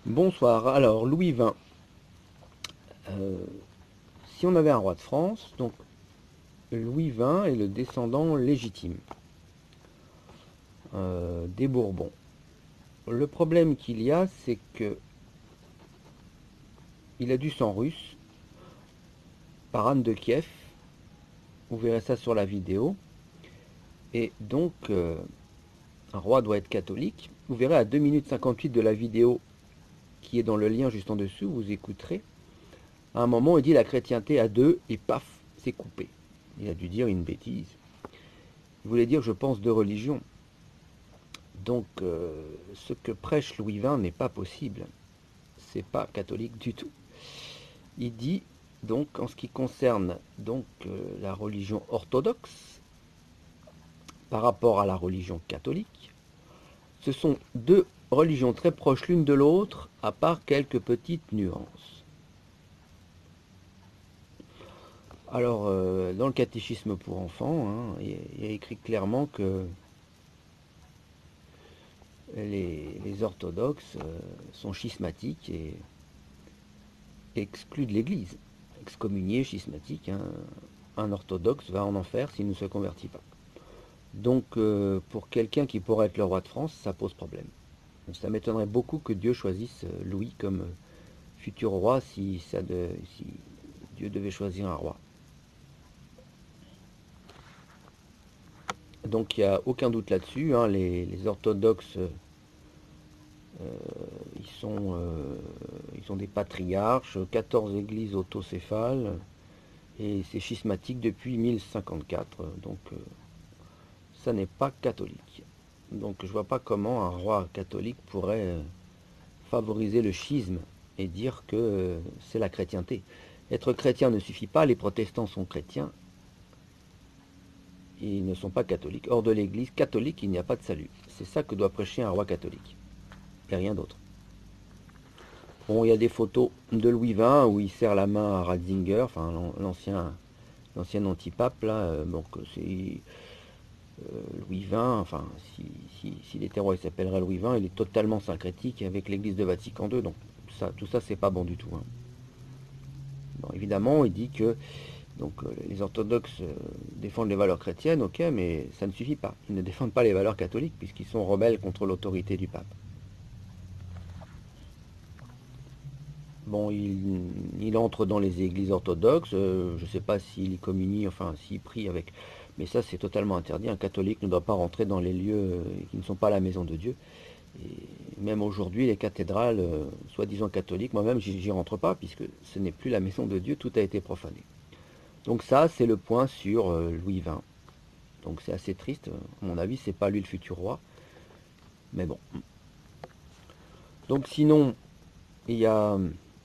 Bonsoir. Alors, Louis XX. Euh, si on avait un roi de France, donc Louis XX est le descendant légitime des Bourbons. Le problème qu'il y a, c'est que il a du sang russe par Anne de Kiev. Vous verrez ça sur la vidéo. Et donc, un roi doit être catholique. Vous verrez à 2 minutes 58 de la vidéo qui est dans le lien juste en dessous, vous écouterez. À un moment, il dit la chrétienté à deux et paf, c'est coupé. Il a dû dire une bêtise. Il voulait dire je pense de religion. Donc, ce que prêche Louis XX n'est pas possible. C'est pas catholique du tout. Il dit donc en ce qui concerne donc la religion orthodoxe par rapport à la religion catholique, ce sont deux religions très proches l'une de l'autre, à part quelques petites nuances. Alors, dans le catéchisme pour enfants, hein, il y a écrit clairement que les orthodoxes sont schismatiques et exclus de l'Église. Excommunié, schismatique, hein. Un orthodoxe va en enfer s'il ne se convertit pas. Donc pour quelqu'un qui pourrait être le roi de France, ça pose problème. Donc, ça m'étonnerait beaucoup que Dieu choisisse Louis comme futur roi si Dieu devait choisir un roi. Donc il n'y a aucun doute là-dessus, hein, les orthodoxes, ils sont des patriarches, 14 églises autocéphales, et c'est schismatique depuis 1054, donc ça n'est pas catholique. Donc je vois pas comment un roi catholique pourrait favoriser le schisme et dire que c'est la chrétienté. Être chrétien ne suffit pas, les protestants sont chrétiens, ils ne sont pas catholiques. Hors de l'église catholique, il n'y a pas de salut. C'est ça que doit prêcher un roi catholique, et rien d'autre. Bon, il y a des photos de Louis XX où il serre la main à Ratzinger, enfin l'ancien antipape là, donc c'est Louis XX, enfin, s'il était roi, il s'appellerait Louis XX, il est totalement syncrétique avec l'église de Vatican II, donc tout ça c'est pas bon du tout, hein. Bon, évidemment, il dit que donc, les orthodoxes défendent les valeurs chrétiennes, ok, mais ça ne suffit pas. Ils ne défendent pas les valeurs catholiques puisqu'ils sont rebelles contre l'autorité du pape. Bon, il entre dans les églises orthodoxes, je ne sais pas s'il y communie, enfin s'il prie avec, mais ça c'est totalement interdit. Un catholique ne doit pas rentrer dans les lieux qui ne sont pas la maison de Dieu. Et même aujourd'hui, les cathédrales, soi-disant catholiques, moi-même, j'y rentre pas, puisque ce n'est plus la maison de Dieu, tout a été profané. Donc ça, c'est le point sur Louis XX. Donc c'est assez triste, à mon avis, c'est pas lui le futur roi, mais bon. Donc sinon, il y a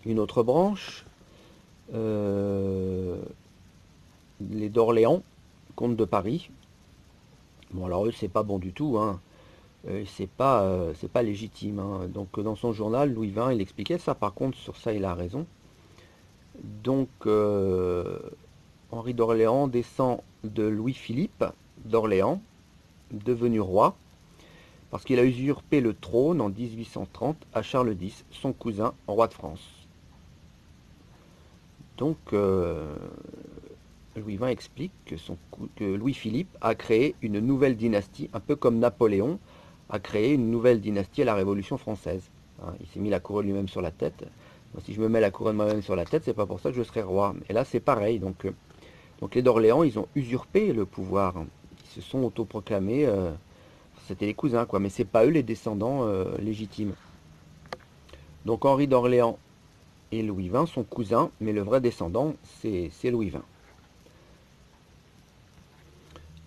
une autre branche, euh, les d'Orléans, comte de Paris. Bon alors eux, c'est pas bon du tout, hein. C'est pas légitime, hein. Donc dans son journal, Louis XX, il expliquait ça. Par contre, sur ça, il a raison. Donc, Henri d'Orléans descend de Louis-Philippe d'Orléans, devenu roi, parce qu'il a usurpé le trône en 1830 à Charles X, son cousin, roi de France. Donc, Louis XX explique que Louis-Philippe a créé une nouvelle dynastie, un peu comme Napoléon a créé une nouvelle dynastie à la Révolution française, hein. Il s'est mis la couronne lui-même sur la tête. Moi, si je me mets la couronne moi-même sur la tête, c'est pas pour ça que je serai roi. Et là, c'est pareil. Donc les d'Orléans, ils ont usurpé le pouvoir. Ils se sont autoproclamés. C'était les cousins, quoi. Mais c'est pas eux les descendants légitimes. Donc Henri d'Orléans et Louis XX sont cousins, mais le vrai descendant, c'est Louis XX.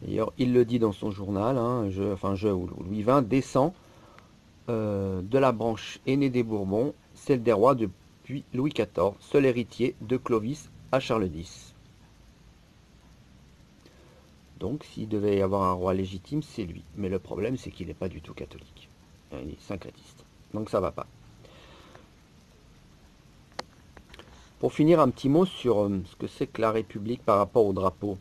D'ailleurs, il le dit dans son journal, hein, Louis XX descend de la branche aînée des Bourbons, celle des rois depuis Louis XIV, seul héritier de Clovis à Charles X. Donc, s'il devait y avoir un roi légitime, c'est lui. Mais le problème, c'est qu'il n'est pas du tout catholique. Il est syncrétiste. Donc, ça va pas. Pour finir, un petit mot sur ce que c'est que la République par rapport au drapeau.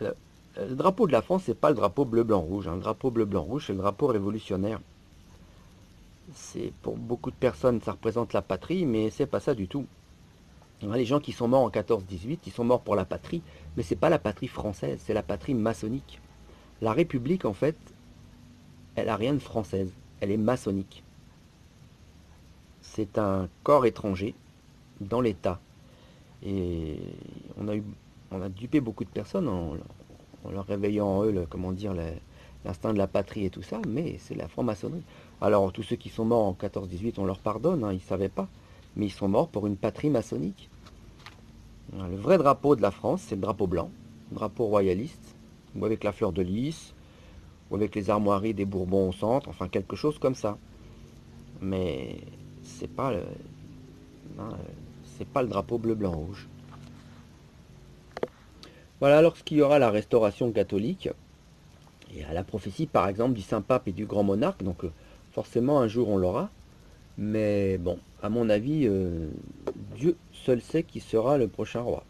Le, le drapeau de la France, c'est pas le drapeau bleu-blanc-rouge, hein. Le drapeau bleu-blanc-rouge, c'est le drapeau révolutionnaire. C'est pour beaucoup de personnes, ça représente la patrie, mais c'est pas ça du tout. Les gens qui sont morts en 14-18, ils sont morts pour la patrie, mais c'est pas la patrie française, c'est la patrie maçonnique. La République, en fait, elle a rien de française, elle est maçonnique. C'est un corps étranger dans l'État. Et on a eu, on a dupé beaucoup de personnes en leur réveillant en eux, comment dire, l'instinct de la patrie et tout ça, mais c'est la franc-maçonnerie. Alors tous ceux qui sont morts en 14-18, on leur pardonne, hein, ils ne savaient pas, mais ils sont morts pour une patrie maçonnique. Le vrai drapeau de la France, c'est le drapeau blanc, le drapeau royaliste, ou avec la fleur de lys, ou avec les armoiries des Bourbons au centre, enfin quelque chose comme ça. Mais c'est pas le, hein, c'est pas le drapeau bleu, blanc, rouge. Voilà, lorsqu'il y aura la restauration catholique, et à la prophétie par exemple du Saint-Pape et du Grand Monarque, donc forcément un jour on l'aura, mais bon, à mon avis, Dieu seul sait qui sera le prochain roi.